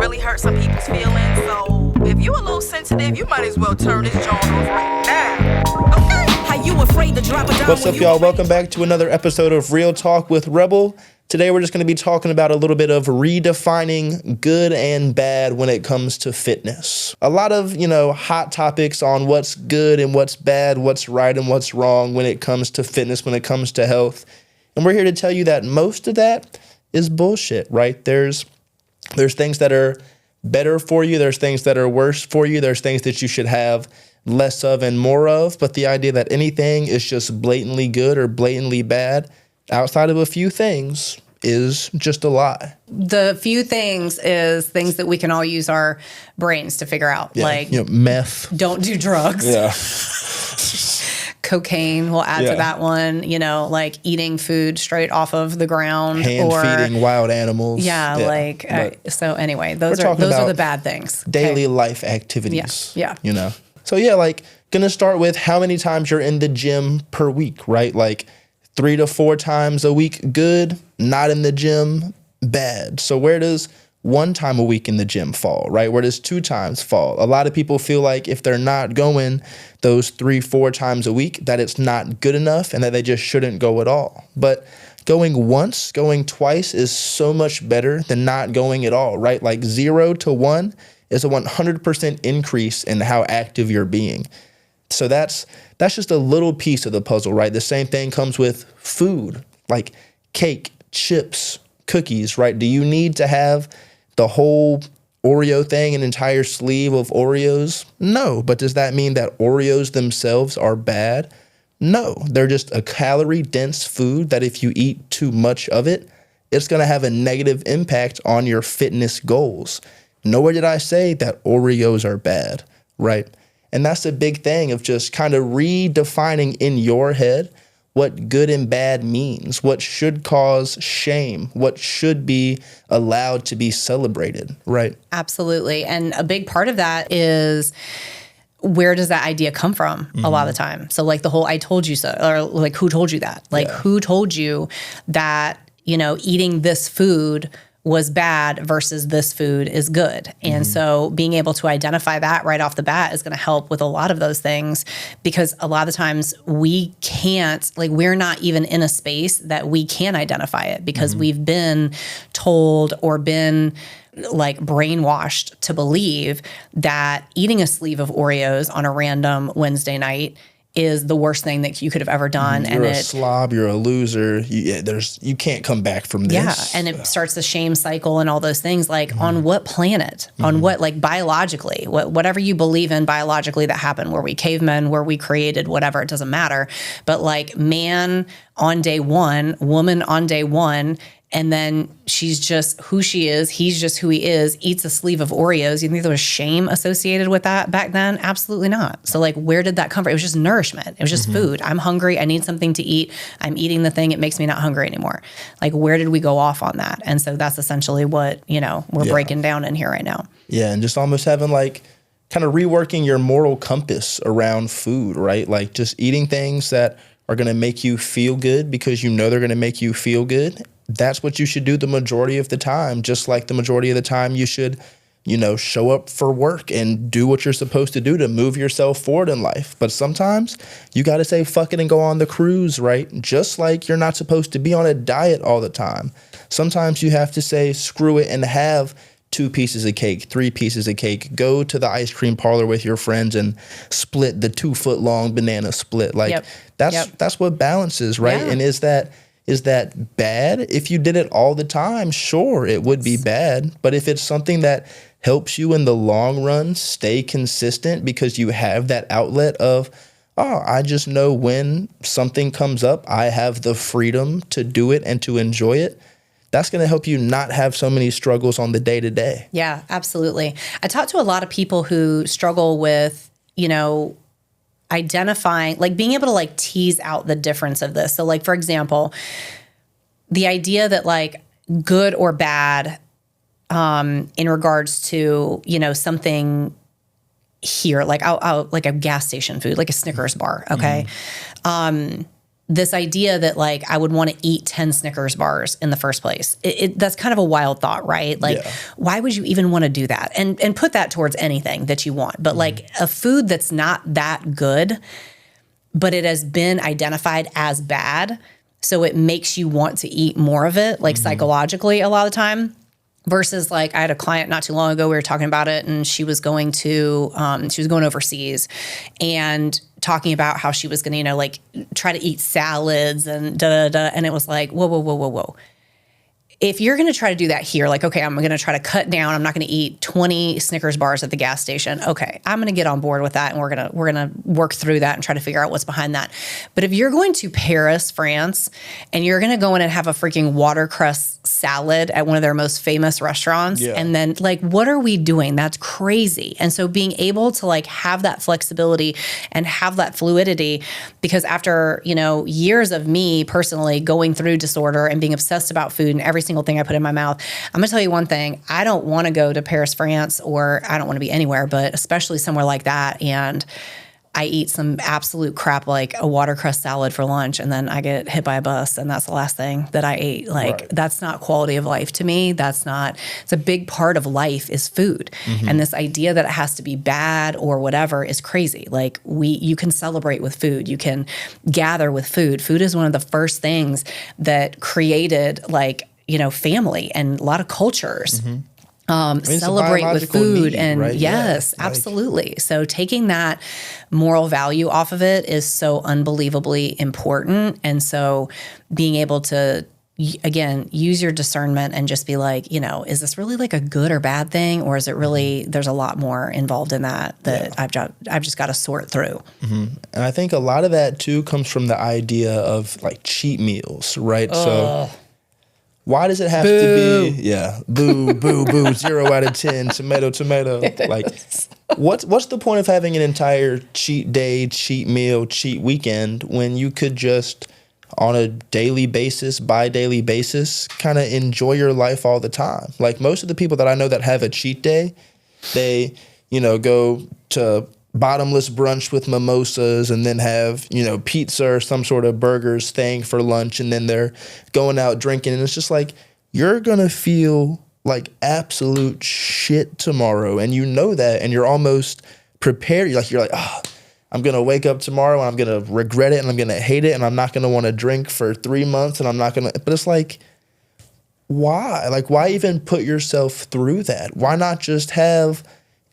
really hurt some people's feelings. So if you a little sensitive, you might as well turn this joint off right now. Okay? How you afraid to drop it down? What's up, y'all? Welcome back to another episode of Real Talk with Rebel. Today we're just going to be talking about a little bit of redefining good and bad when it comes to fitness. A lot of, hot topics on what's good and what's bad, what's right and what's wrong when it comes to fitness, when it comes to health. And we're here to tell you that most of that is bullshit, right? There's things that are better for you. There's things that are worse for you. There's things that you should have less of and more of. But the idea that anything is just blatantly good or blatantly bad outside of a few things is just a lie. The few things is things that we can all use our brains to figure out. Yeah, like meth. Don't do drugs. Yeah. Cocaine will add to that one, like eating food straight off of the ground. Feeding wild animals. So anyway, those are the bad things. Daily life activities. Yeah. So gonna start with how many times you're in the gym per week, right? Like 3 to 4 times a week, good. Not in the gym, bad. So where does 1 time a week in the gym fall, right? Where does 2 times fall? A lot of people feel like if they're not going those 3-4 times a week, that it's not good enough and that they just shouldn't go at all. But going once, going twice is so much better than not going at all, right? Like 0 to 1 is a 100% increase in how active you're being. So that's just a little piece of the puzzle, right? The same thing comes with food, like cake, chips, cookies, right? Do you need to have the whole Oreo thing, an entire sleeve of Oreos? No. But does that mean that Oreos themselves are bad? No. They're just a calorie-dense food that if you eat too much of it, it's going to have a negative impact on your fitness goals. Nowhere did I say that Oreos are bad, right? And that's the big thing of just kind of redefining in your head what good and bad means, what should cause shame, what should be allowed to be celebrated, right? Absolutely. And a big part of that is, where does that idea come from a lot of the time? So like the whole I told you so, or like who told you that? Like who told you that, eating this food was bad versus this food is good. And so being able to identify that right off the bat is going to help with a lot of those things, because a lot of times we can't, we're not even in a space that we can identify it because we've been told or been brainwashed to believe that eating a sleeve of Oreos on a random Wednesday night is the worst thing that you could have ever done. You're a slob, you're a loser. You can't come back from this. Yeah, and it starts the shame cycle and all those things. On what planet? On what, biologically? Whatever you believe in biologically that happened. Were we cavemen? Were we created? Whatever, it doesn't matter. But man on day 1, woman on day 1, and then she's just who she is, he's just who he is, eats a sleeve of Oreos. You think there was shame associated with that back then? Absolutely not. So where did that come from? It was just nourishment. It was just food. I'm hungry. I need something to eat. I'm eating the thing. It makes me not hungry anymore. Where did we go off on that? And so that's essentially what, we're breaking down in here right now. Yeah, and just almost having kind of reworking your moral compass around food, right? Just eating things that are going to make you feel good because they're going to make you feel good. That's what you should do the majority of the time, just like the majority of the time you should, show up for work and do what you're supposed to do to move yourself forward in life. But sometimes you got to say fuck it and go on the cruise, right? Just like you're not supposed to be on a diet all the time. Sometimes you have to say screw it and have 2 pieces of cake, 3 pieces of cake, go to the ice cream parlor with your friends and split the 2-foot-long banana split. That's what balance is, right? Yeah. And is that bad? If you did it all the time, sure, it would be bad. But if it's something that helps you in the long run stay consistent because you have that outlet of, I just know when something comes up, I have the freedom to do it and to enjoy it, that's going to help you not have so many struggles on the day-to-day. Yeah, absolutely. I talk to a lot of people who struggle with, identifying, being able to tease out the difference of this. So for example, the idea that good or bad in regards to, something here, like a gas station food, like a Snickers bar. Okay. this idea that like I would want to eat 10 Snickers bars in the first place, that's kind of a wild thought, right? Like, why would you even want to do that? And put that towards anything that you want. But like a food that's not that good, but it has been identified as bad, so it makes you want to eat more of it, like psychologically a lot of the time. Versus like I had a client not too long ago, we were talking about it, and she was going overseas and talking about how she was going to, you know, like try to eat salads and and it was like, whoa. If you're going to try to do that here, like, okay, I'm going to try to cut down. I'm not going to eat 20 Snickers bars at the gas station. Okay, I'm going to get on board with that, and we're going to work through that and try to figure out what's behind that. But if you're going to Paris, France, and you're going to go in and have a freaking watercress salad at one of their most famous restaurants, and then like, what are we doing? That's crazy. And so being able to like have that flexibility and have that fluidity, because after, you know, years of me personally going through disorder and being obsessed about food and every single thing I put in my mouth, I'm gonna tell you one thing: I don't want to go to Paris, France, or I don't want to be anywhere, but especially somewhere like that, and I eat some absolute crap like a watercress salad for lunch, and then I get hit by a bus, and that's the last thing that I ate. Like, that's not quality of life to me. It's a big part of life is food. And this idea that it has to be bad or whatever is crazy. Like, you can celebrate with food. You can gather with food. Food is one of the first things that created, like, you know, family and a lot of cultures. Celebrate with food need, and right? Yes, absolutely. So taking that moral value off of it is so unbelievably important. And so being able to, again, use your discernment and just be like, you know, is this really like a good or bad thing? Or is it really, there's a lot more involved in that I've just got to sort through. And I think a lot of that too comes from the idea of like cheat meals, right? So why does it have to be, boo, 0 out of 10, tomato. Like, what's the point of having an entire cheat day, cheat meal, cheat weekend when you could just, on a daily basis, bi-daily basis, kind of enjoy your life all the time? Like, most of the people that I know that have a cheat day, they, you know, go to bottomless brunch with mimosas and then have, you know, pizza or some sort of burgers thing for lunch, and then they're going out drinking, and it's just like, you're gonna feel like absolute shit tomorrow, and you know that, and you're almost prepared. You're like, oh, I'm gonna wake up tomorrow and I'm gonna regret it and I'm gonna hate it and I'm not gonna want to drink for 3 months and I'm not gonna. But it's like, why? Like, why even put yourself through that? Why not just have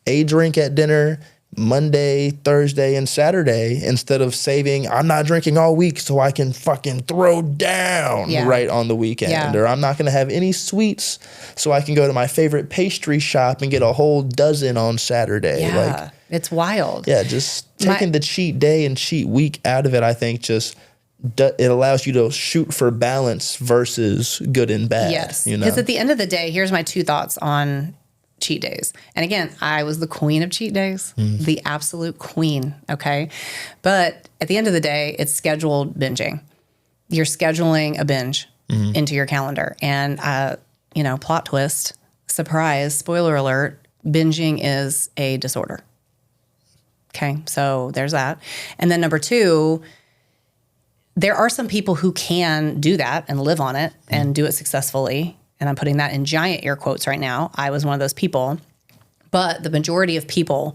a drink at dinner Monday, Thursday, and Saturday, instead of saving, I'm not drinking all week so I can fucking throw down right on the weekend, or I'm not going to have any sweets so I can go to my favorite pastry shop and get a whole dozen on Saturday. Like, it's wild. Yeah, just taking the cheat day and cheat week out of it, I think just it allows you to shoot for balance versus good and bad. Yes, you know? Because at the end of the day, here's my 2 thoughts on cheat days. And again, I was the queen of cheat days, the absolute queen. Okay. But at the end of the day, it's scheduled binging. You're scheduling a binge into your calendar. And, you know, plot twist, surprise, spoiler alert, binging is a disorder. Okay. So there's that. And then number 2, there are some people who can do that and live on it and do it successfully. And I'm putting that in giant air quotes right now. I was one of those people. But the majority of people,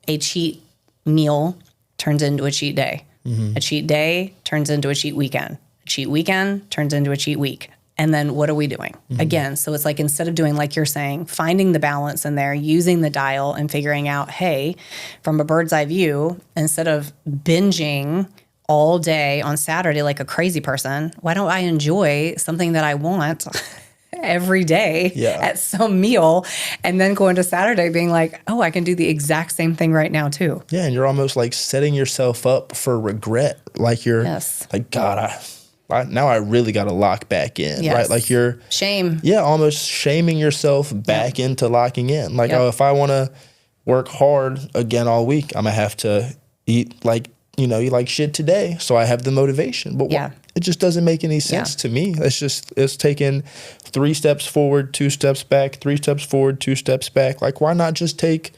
a cheat meal turns into a cheat day. A cheat day turns into a cheat weekend. A cheat weekend turns into a cheat week. And then what are we doing? Again, so it's like, instead of doing, like you're saying, finding the balance in there, using the dial and figuring out, hey, from a bird's eye view, instead of binging all day on Saturday like a crazy person, why don't I enjoy something that I want every day at some meal, and then go into Saturday being like, oh, I can do the exact same thing right now too. Yeah, and you're almost like setting yourself up for regret. Like, you're like, God, now I really got to lock back in, right? Like, you're shame. Yeah, almost shaming yourself back into locking in. Like, oh, if I want to work hard again all week, I'm gonna have to eat like, you know, you like shit today, so I have the motivation. But it just doesn't make any sense to me. It's taking 3 steps forward, 2 steps back, 3 steps forward, 2 steps back. Like, why not just take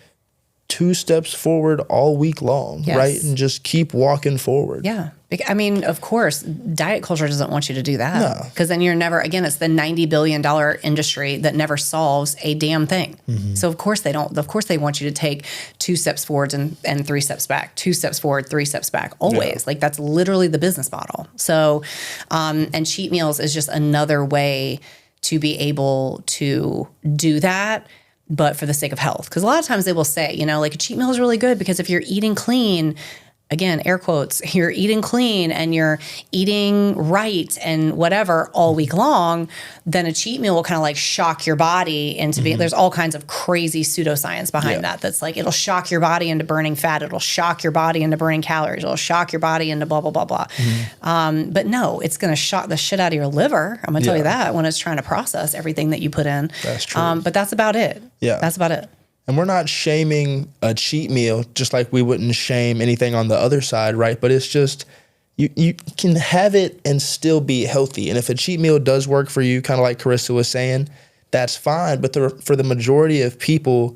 2 steps forward all week long, Yes. right? And just keep walking forward. Yeah. I mean, of course, diet culture doesn't want you to do that. No. Because then you're never, again, it's the $90 billion industry that never solves a damn thing. So of course they don't. Of course they want you to take 2 steps forward and 3 steps back, 2 steps forward, 3 steps back, always. Like that's literally the business model. So, and cheat meals is just another way to be able to do that, but for the sake of health. Because a lot of times they will say, you know, like a cheat meal is really good because if you're eating clean, again, air quotes, you're eating clean and you're eating right and whatever all week long, then a cheat meal will kind of like shock your body into being, there's all kinds of crazy pseudoscience behind that. That's like, it'll shock your body into burning fat. It'll shock your body into burning calories. It'll shock your body into blah, blah, blah, blah. But no, it's going to shock the shit out of your liver. I'm going to tell you that when it's trying to process everything that you put in. That's true. But that's about it. Yeah. That's about it. And we're not shaming a cheat meal, just like we wouldn't shame anything on the other side, right? But it's just, you can have it and still be healthy. And if a cheat meal does work for you, kind of like Carissa was saying, that's fine. But for the majority of people,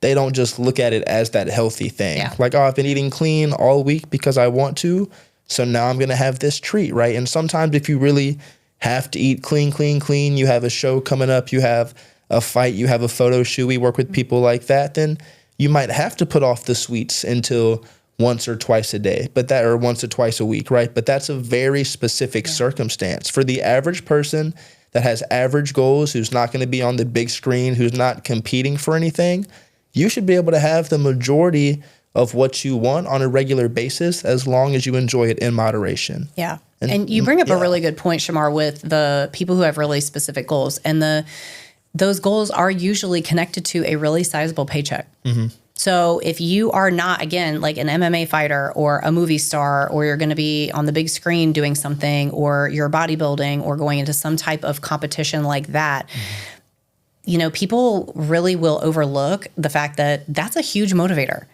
they don't just look at it as that healthy thing. Yeah. Like, oh, I've been eating clean all week because I want to, so now I'm going to have this treat, right? And sometimes if you really have to eat clean, you have a show coming up, you have a fight, you have a photo shoot, we work with people like that, then you might have to put off the sweets until once or twice a day, or once or twice a week, right? But that's a very specific circumstance. For the average person that has average goals, who's not going to be on the big screen, who's not competing for anything, you should be able to have the majority of what you want on a regular basis as long as you enjoy it in moderation. Yeah. And you bring up a really good point, Shamar, with the people who have really specific goals. And those goals are usually connected to a really sizable paycheck. So if you are not, again, like an MMA fighter or a movie star, or you're going to be on the big screen doing something, or you're bodybuilding or going into some type of competition like that, you know, people really will overlook the fact that that's a huge motivator.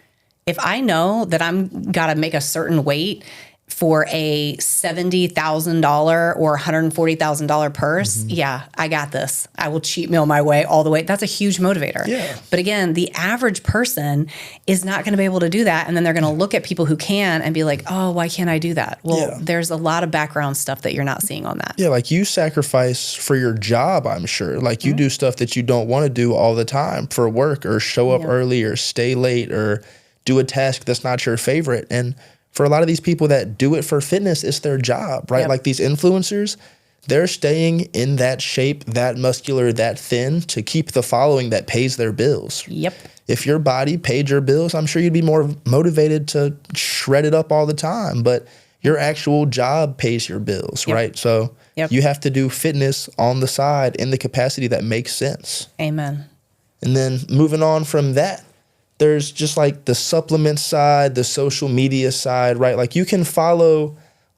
If I know that I'm got to make a certain weight for a $70,000 or $140,000 purse, yeah, I got this. I will cheat meal my way all the way. That's a huge motivator. Yeah. But again, the average person is not going to be able to do that. And then they're going to look at people who can and be like, oh, why can't I do that? Well, there's a lot of background stuff that you're not seeing on that. Yeah, like you sacrifice for your job, I'm sure. Like you do stuff that you don't want to do all the time for work, or show up early, or stay late, or do a task that's not your favorite. And for a lot of these people that do it for fitness, it's their job, right? Like these influencers, they're staying in that shape, that muscular, that thin to keep the following that pays their bills. Yep. If your body paid your bills, I'm sure you'd be more motivated to shred it up all the time. But your actual job pays your bills, right? So you have to do fitness on the side in the capacity that makes sense. Amen. And then moving on from that, there's just like the supplement side, the social media side, right? Like you can follow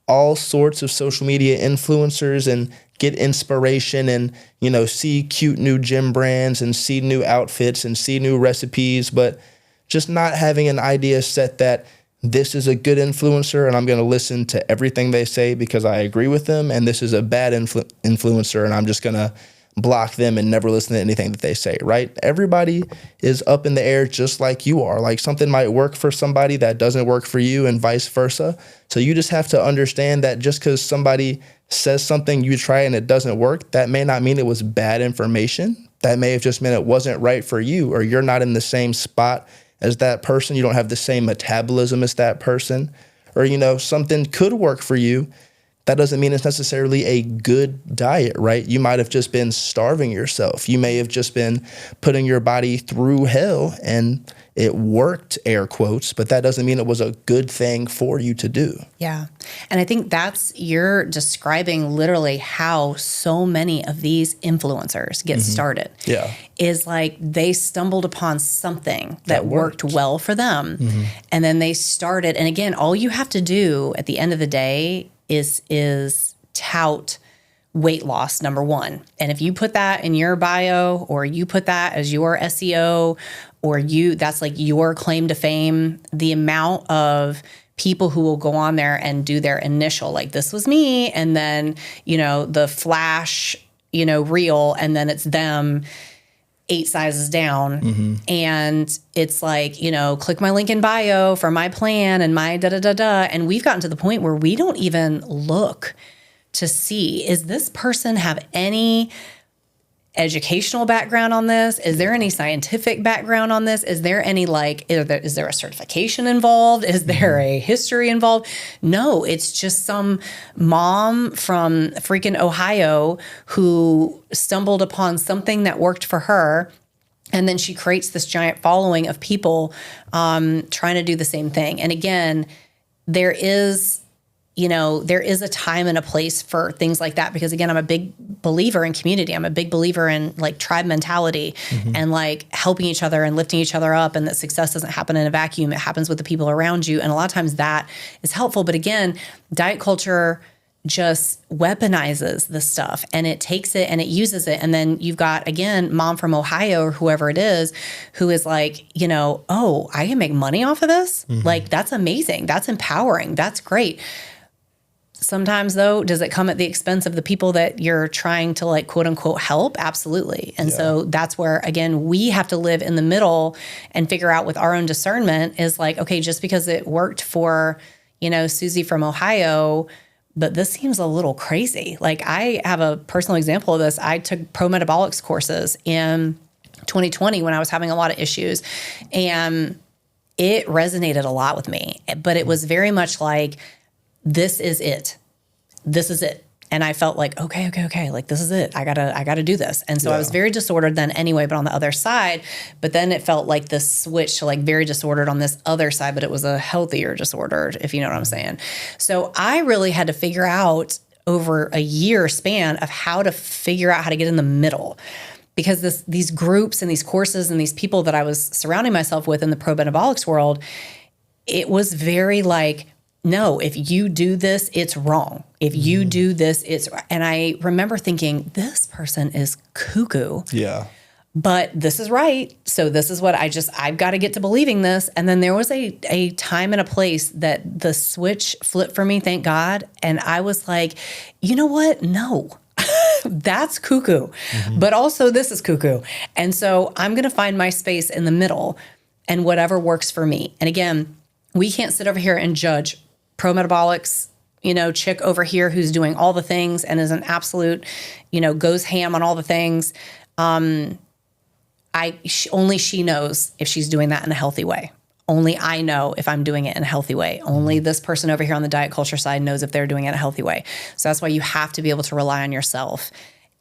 all sorts of social media influencers and get inspiration and, you know, see cute new gym brands and see new outfits and see new recipes, but just not having an idea set that this is a good influencer and I'm going to listen to everything they say because I agree with them, and this is a bad influencer and I'm just going to block them and never listen to anything that they say, right? Everybody is up in the air just like you are. Like something might work for somebody that doesn't work for you, and vice versa. So you just have to understand that just because somebody says something, you try and it doesn't work, that may not mean it was bad information. That may have just meant it wasn't right for you, or you're not in the same spot as that person. You don't have the same metabolism as that person, or, you know, something could work for you. That doesn't mean it's necessarily a good diet, right? You might have just been starving yourself. You may have just been putting your body through hell and it worked, air quotes, but that doesn't mean it was a good thing for you to do. Yeah. And I think you're describing literally how so many of these influencers get started. Yeah. Is like they stumbled upon something that worked well for them. And then they started. And again, all you have to do at the end of the day is tout weight loss, number one. And if you put that in your bio, or you put that as your SEO, or that's like your claim to fame, the amount of people who will go on there and do their initial, like, this was me, and then, you know, the flash, you know, reel, and then it's them. 8 sizes down. And it's like, click my link in bio for my plan and my da-da-da-da. And we've gotten to the point where we don't even look to see, is this person have any educational background on this? Is there any scientific background on this? Is there any is there a certification involved? Is there a history involved? No, it's just some mom from freaking Ohio who stumbled upon something that worked for her. And then she creates this giant following of people trying to do the same thing. And again, there is a time and a place for things like that, because again, I'm a big believer in community. I'm a big believer in like tribe mentality and like helping each other and lifting each other up, and that success doesn't happen in a vacuum. It happens with the people around you. And a lot of times that is helpful. But again, diet culture just weaponizes this stuff, and it takes it and it uses it. And then you've got, again, mom from Ohio or whoever it is, who is like, oh, I can make money off of this. Like, that's amazing. That's empowering. That's great. Sometimes, though, does it come at the expense of the people that you're trying to, like, quote unquote, help? Absolutely. And so that's where, again, we have to live in the middle and figure out with our own discernment is like, okay, just because it worked for, Susie from Ohio, but this seems a little crazy. Like, I have a personal example of this. I took pro-metabolics courses in 2020 when I was having a lot of issues, and it resonated a lot with me. But it was very much like, this is it. This is it. And I felt like, okay. Like, this is it. I gotta do this. And so I was very disordered then anyway, but on the other side, but then it felt like this switch to like very disordered on this other side, but it was a healthier disordered, if you know what I'm saying. So I really had to figure out over a year span of how to figure out how to get in the middle, because these groups and these courses and these people that I was surrounding myself with in the pro-metabolics world, it was very like, no, if you do this, it's wrong. If you do this, and I remember thinking, this person is cuckoo. Yeah. But this is right. So this is what I've got to get to believing this. And then there was a time and a place that the switch flipped for me, thank God. And I was like, you know what? No, that's cuckoo. But also this is cuckoo. And so I'm going to find my space in the middle and whatever works for me. And again, we can't sit over here and judge pro-metabolics, chick over here who's doing all the things and is an absolute, goes ham on all the things. Only she knows if she's doing that in a healthy way. Only I know if I'm doing it in a healthy way. Only this person over here on the diet culture side knows if they're doing it in a healthy way. So that's why you have to be able to rely on yourself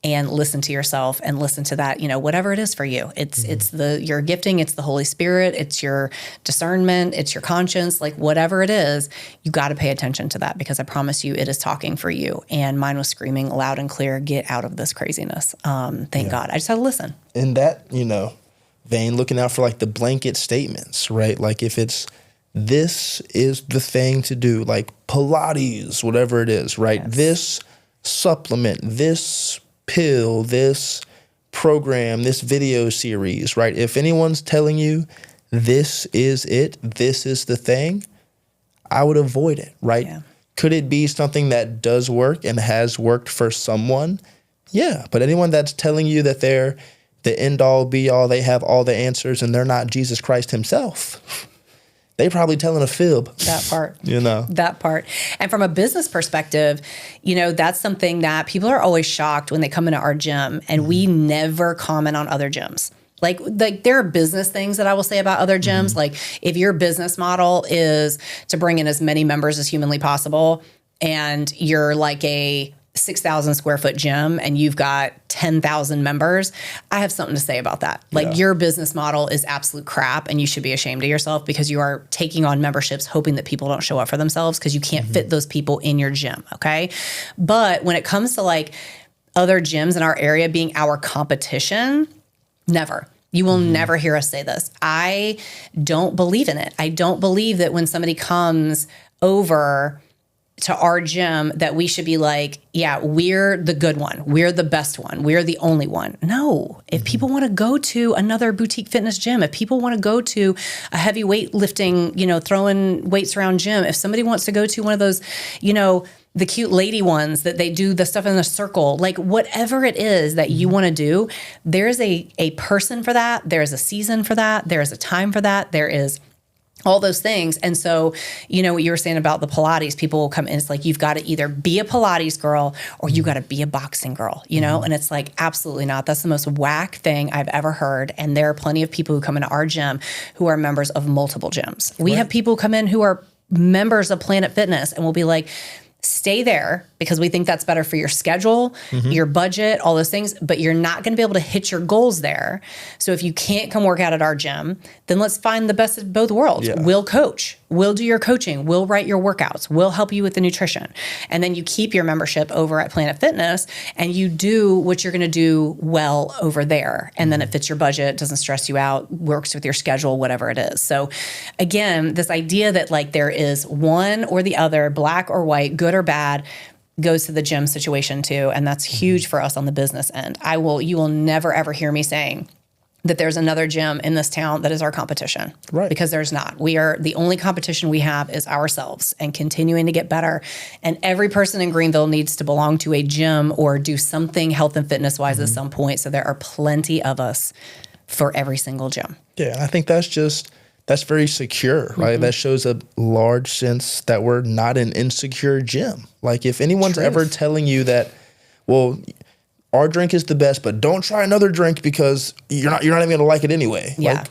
and listen to yourself and listen to that, whatever it is for you. It's your gifting, it's the Holy Spirit, it's your discernment, it's your conscience, like whatever it is, you got to pay attention to that, because I promise you it is talking for you. And mine was screaming loud and clear, get out of this craziness. Thank God. I just had to listen. In that, vein, looking out for like the blanket statements, right? Like if it's, this is the thing to do, like Pilates, whatever it is, right? Yes. This supplement, this pill, this program, this video series, right? If anyone's telling you this is it, this is the thing, I would avoid it, right? Yeah. Could it be something that does work and has worked for someone? Yeah, but anyone that's telling you that they're the end all be all, they have all the answers, and they're not Jesus Christ himself, they probably telling a fib. That part. That part. And from a business perspective, that's something that people are always shocked when they come into our gym, and we never comment on other gyms. Like there are business things that I will say about other gyms. Like if your business model is to bring in as many members as humanly possible, and you're like a 6,000 square foot gym and you've got 10,000 members, I have something to say about that. Like your business model is absolute crap, and you should be ashamed of yourself, because you are taking on memberships hoping that people don't show up for themselves, because you can't fit those people in your gym. Okay. But when it comes to like other gyms in our area being our competition, never. You will never hear us say this. I don't believe in it. I don't believe that when somebody comes over to our gym that we should be like, yeah, we're the good one. We're the best one. We're the only one. No. If people want to go to another boutique fitness gym, if people want to go to a heavy weightlifting, throwing weights around gym, if somebody wants to go to one of those, the cute lady ones that they do the stuff in a circle, like whatever it is that you want to do, there's a person for that. There's a season for that. There's a time for that. There is all those things. And so, you know, what you were saying about the Pilates, people will come in, it's like, you've got to either be a Pilates girl or you got to be a boxing girl, you know? And it's like, absolutely not. That's the most whack thing I've ever heard. And there are plenty of people who come into our gym who are members of multiple gyms. We have people come in who are members of Planet Fitness and we'll be like, stay there because we think that's better for your schedule, your budget, all those things, but you're not going to be able to hit your goals there. So if you can't come work out at our gym, then let's find the best of both worlds. Yeah. We'll coach. We'll do your coaching. We'll write your workouts. We'll help you with the nutrition. And then you keep your membership over at Planet Fitness and you do what you're going to do well over there. And then it fits your budget, doesn't stress you out, works with your schedule, whatever it is. So again, this idea that like there is one or the other, black or white, good or bad, goes to the gym situation too. And that's huge for us on the business end. You will never ever hear me saying that there's another gym in this town that is our competition. Right. Because there's not. The only competition we have is ourselves and continuing to get better. And every person in Greenville needs to belong to a gym or do something health and fitness wise at some point. So there are plenty of us for every single gym. Yeah. I think that's very secure, right? That shows a large sense that we're not an insecure gym. Like if anyone's ever telling you that, well, our drink is the best, but don't try another drink because you're not even gonna like it anyway. Yeah.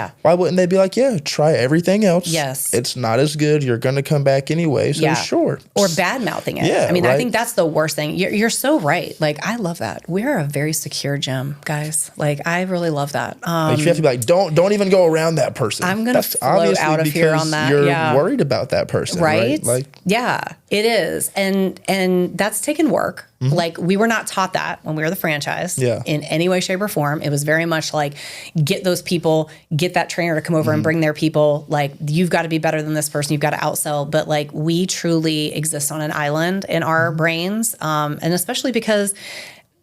Like, why wouldn't they be like, yeah, try everything else. Yes. It's not as good. You're going to come back anyway. So sure. Or bad mouthing it. Yeah. I mean, I think that's the worst thing. You're so right. Like, I love that. We're a very secure gym, guys. Like, I really love that. Like you have to be like, don't even go around that person. I'm going to float out of here on that. You're worried about that person. Right. Like, yeah, it is. And that's taken work. Like we were not taught that when we were the franchise in any way, shape or form. It was very much like get those people, get that trainer to come over and bring their people. Like you've got to be better than this person. You've got to outsell. But like we truly exist on an island in our brains. And especially because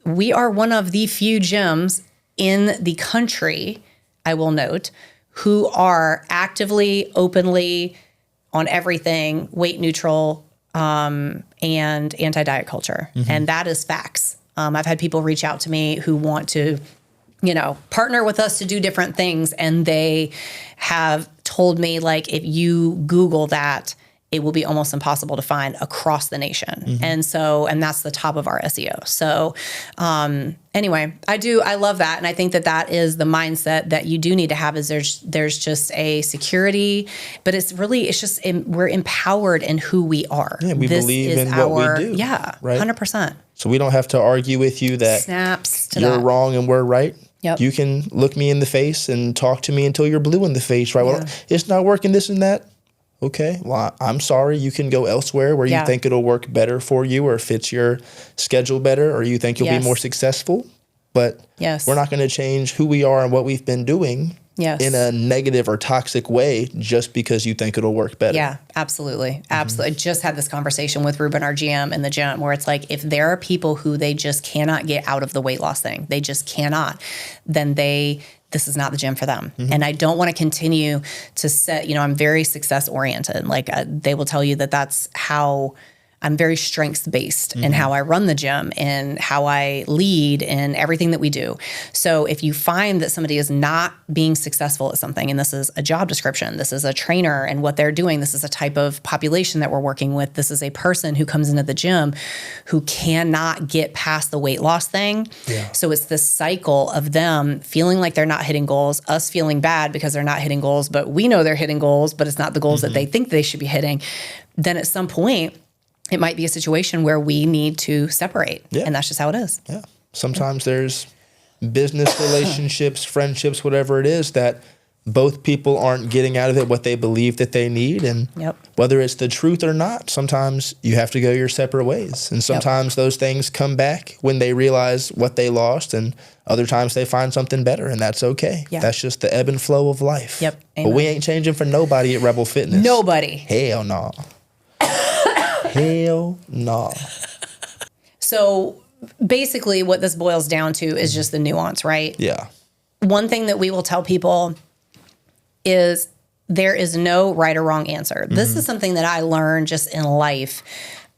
we are one of the few gyms in the country, I will note, who are actively, openly on everything, weight neutral, and anti-diet culture. And that is facts. I've had people reach out to me who want to, partner with us to do different things. And they have told me, like, if you Google that, it will be almost impossible to find across the nation. And that's the top of our SEO. So, anyway, I love that. And I think that is the mindset that you do need to have is there's just a security, but we're empowered in who we are. Yeah, we believe in what we do. Yeah, right? 100%. So we don't have to argue with you that you're wrong and we're right. Yep. You can look me in the face and talk to me until you're blue in the face, right? Well, it's not working, this and that. Okay, well, I'm sorry. You can go elsewhere where you think it'll work better for you or fits your schedule better or you think you'll be more successful. But we're not going to change who we are and what we've been doing in a negative or toxic way just because you think it'll work better. Yeah, absolutely. Absolutely. I just had this conversation with Ruben, our GM, in the gym where it's like if there are people who they just cannot get out of the weight loss thing, they just cannot, then this is not the gym for them. And I don't want to continue to set, I'm very success oriented. Like they will tell you that that's how I'm very strengths based in how I run the gym and how I lead in everything that we do. So if you find that somebody is not being successful at something, and this is a job description, this is a trainer and what they're doing, this is a type of population that we're working with, this is a person who comes into the gym who cannot get past the weight loss thing. Yeah. So it's this cycle of them feeling like they're not hitting goals, us feeling bad because they're not hitting goals, but we know they're hitting goals, but it's not the goals that they think they should be hitting. Then at some point, it might be a situation where we need to separate. Yeah. And that's just how it is. Yeah. Sometimes there's business relationships, friendships, whatever it is, that both people aren't getting out of it what they believe that they need. And whether it's the truth or not, sometimes you have to go your separate ways. And sometimes those things come back when they realize what they lost. And other times they find something better. And that's okay. Yeah. That's just the ebb and flow of life. Yep. But we ain't changing for nobody at Rebel Fitness. Nobody. Hell no. Hell no. So basically what this boils down to is just the nuance, right? Yeah. One thing that we will tell people is there is no right or wrong answer. This is something that I learned just in life.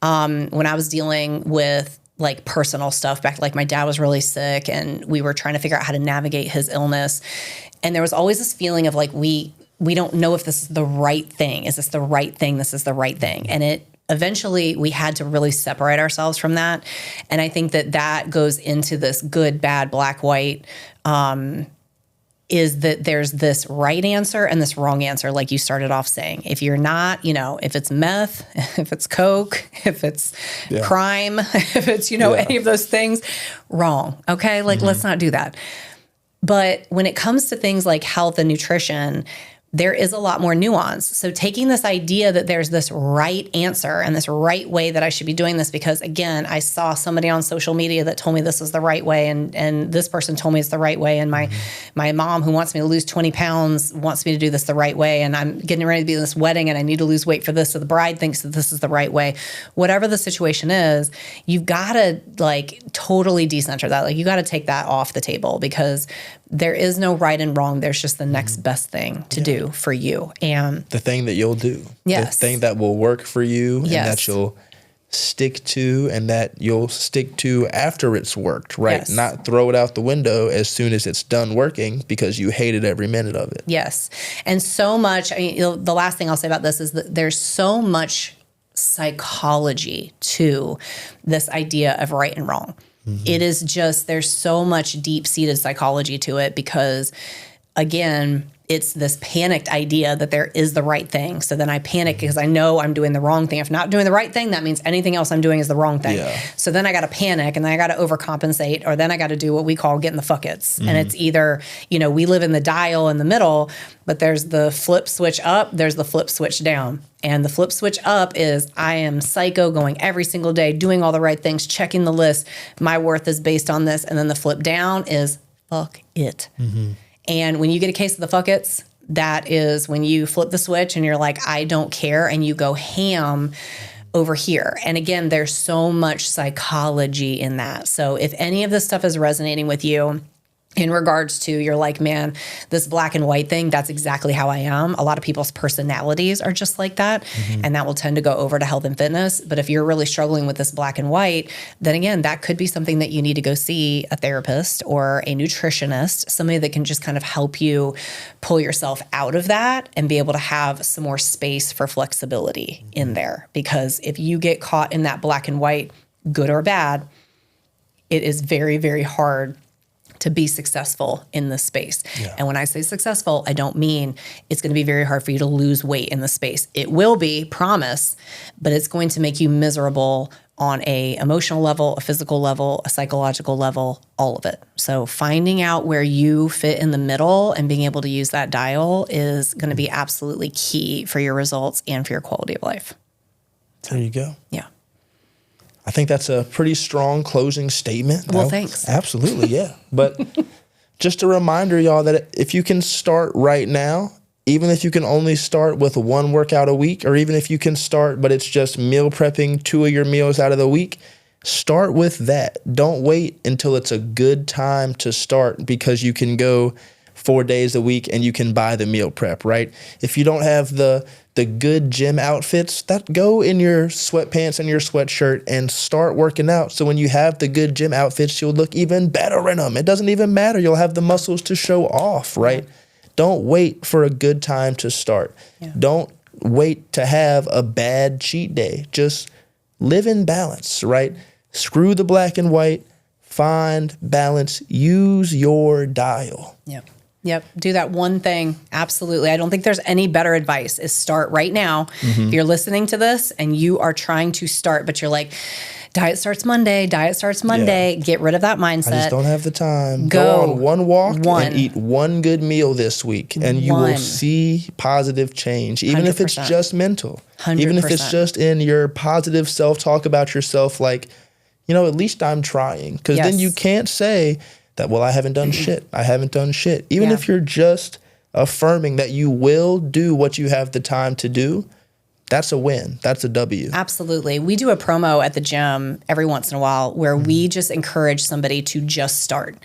when I was dealing with like personal stuff back, like my dad was really sick and we were trying to figure out how to navigate his illness. And there was always this feeling of like, we don't know if this is the right thing. Is this the right thing? This is the right thing. And eventually we had to really separate ourselves from that. And I think that goes into this good, bad, black, white, is that there's this right answer and this wrong answer, like you started off saying. If you're not, if it's meth, if it's coke, if it's crime, if it's, any of those things, wrong. Okay, let's not do that. But when it comes to things like health and nutrition, there is a lot more nuance. So taking this idea that there's this right answer and this right way that I should be doing this, because again, I saw somebody on social media that told me this is the right way, and this person told me it's the right way, and my mom, who wants me to lose 20 pounds, wants me to do this the right way, and I'm getting ready to be in this wedding and I need to lose weight for this, so the bride thinks that this is the right way. Whatever the situation is, you've got to totally decenter that. You got to take that off the table, because there is no right and wrong. There's just the next best thing to do for you. And the thing that you'll do. Yes. The thing that will work for you and that you'll stick to, and that you'll stick to after it's worked, right? Yes. Not throw it out the window as soon as it's done working because you hated every minute of it. Yes. And so much, the last thing I'll say about this is that there's so much psychology to this idea of right and wrong. It is just, there's so much deep-seated psychology to it, because, again, it's this panicked idea that there is the right thing. So then I panic because I know I'm doing the wrong thing. If not doing the right thing, that means anything else I'm doing is the wrong thing. Yeah. So then I got to panic, and then I got to overcompensate, or then I got to do what we call getting the fuckets. And it's either, we live in the dial in the middle, but there's the flip switch up, there's the flip switch down. And the flip switch up is I am psycho, going every single day, doing all the right things, checking the list. My worth is based on this. And then the flip down is fuck it. And when you get a case of the fuck it's, that is when you flip the switch and you're like, I don't care. And you go ham over here. And again, there's so much psychology in that. So if any of this stuff is resonating with you, in regards to, you're like, man, this black and white thing, that's exactly how I am. A lot of people's personalities are just like that. And that will tend to go over to health and fitness. But if you're really struggling with this black and white, then again, that could be something that you need to go see a therapist or a nutritionist, somebody that can just kind of help you pull yourself out of that and be able to have some more space for flexibility in there. Because if you get caught in that black and white, good or bad, it is very, very hard to be successful in this space. And when I say successful, I don't mean it's going to be very hard for you to lose weight in the space. It will be, promise, but it's going to make you miserable on a emotional level, a physical level, a psychological level, all of it. So finding out where you fit in the middle and being able to use that dial is going to be absolutely key for your results and for your quality of life. There you go. Yeah. I think that's a pretty strong closing statement. Well, thanks. Absolutely, yeah. But just a reminder, y'all, that if you can start right now, even if you can only start with one workout a week, or even if you can start, but it's just meal prepping 2 of your meals out of the week, start with that. Don't wait until it's a good time to start, because you can go 4 days a week and you can buy the meal prep, right? If you don't have the good gym outfits, that go in your sweatpants and your sweatshirt and start working out. So when you have the good gym outfits, you'll look even better in them. It doesn't even matter. You'll have the muscles to show off, right? Don't wait for a good time to start. Don't wait to have a bad cheat day. Just live in balance, right? Screw the black and white, find balance, use your dial. Yep. Do that one thing. Absolutely. I don't think there's any better advice, is start right now. If you're listening to this and you are trying to start, but you're like, diet starts Monday, get rid of that mindset. I just don't have the time. Go on one walk and eat one good meal this week, and you will see positive change, even 100%. If it's just mental. 100%. Even if it's just in your positive self-talk about yourself, like, at least I'm trying. Because then you can't say that, well, I haven't done shit. I haven't done shit. Even if you're just affirming that you will do what you have the time to do, that's a win. That's a W. Absolutely. We do a promo at the gym every once in a while where we just encourage somebody to just start.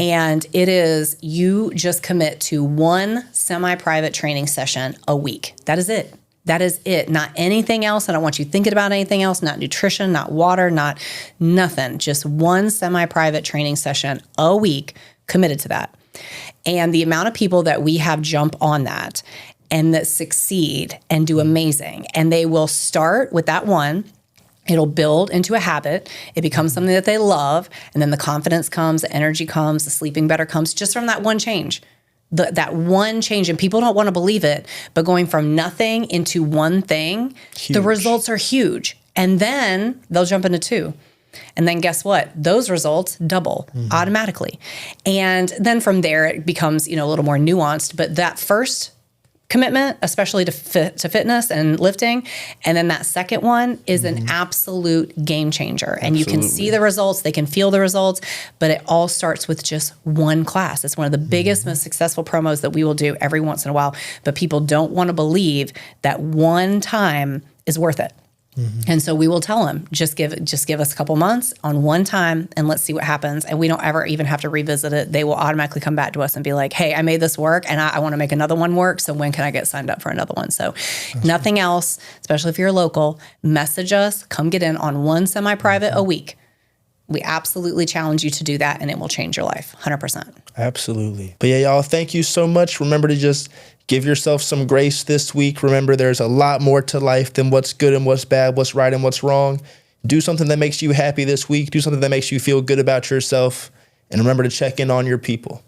And it is, you just commit to one semi-private training session a week. That is it. That is it. Not anything else. I don't want you thinking about anything else, not nutrition, not water, not nothing. Just one semi-private training session a week, committed to that. And the amount of people that we have jump on that and that succeed and do amazing, and they will start with that one. It'll build into a habit. It becomes something that they love. And then the confidence comes, the energy comes, the sleeping better comes just from that one change. That one change, and people don't want to believe it, but going from nothing into one thing, the results are huge. And then they'll jump into 2. And then guess what? Those results double automatically. And then from there, it becomes, a little more nuanced. But that first commitment, especially to fitness and lifting, and then that second one is an absolute game changer. And you can see the results, they can feel the results, but it all starts with just one class. It's one of the biggest, most successful promos that we will do every once in a while, but people don't want to believe that one time is worth it. And so we will tell them, just give us a couple months on one time and let's see what happens. And we don't ever even have to revisit it. They will automatically come back to us and be like, hey, I made this work and I want to make another one work. So when can I get signed up for another one? So nothing else, especially if you're local, message us, come get in on one semi-private a week. We absolutely challenge you to do that and it will change your life, 100%. Absolutely. But yeah, y'all, thank you so much. Remember to just give yourself some grace this week. Remember, there's a lot more to life than what's good and what's bad, what's right and what's wrong. Do something that makes you happy this week. Do something that makes you feel good about yourself. And remember to check in on your people.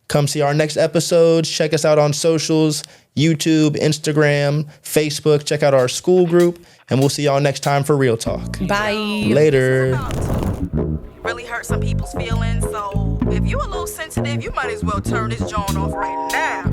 Come see our next episodes. Check us out on socials, YouTube, Instagram, Facebook. Check out our school group. And we'll see y'all next time for Real Talk. Bye. Later. Really hurt some people's feelings. So if you a little sensitive, you might as well turn this joint off right now.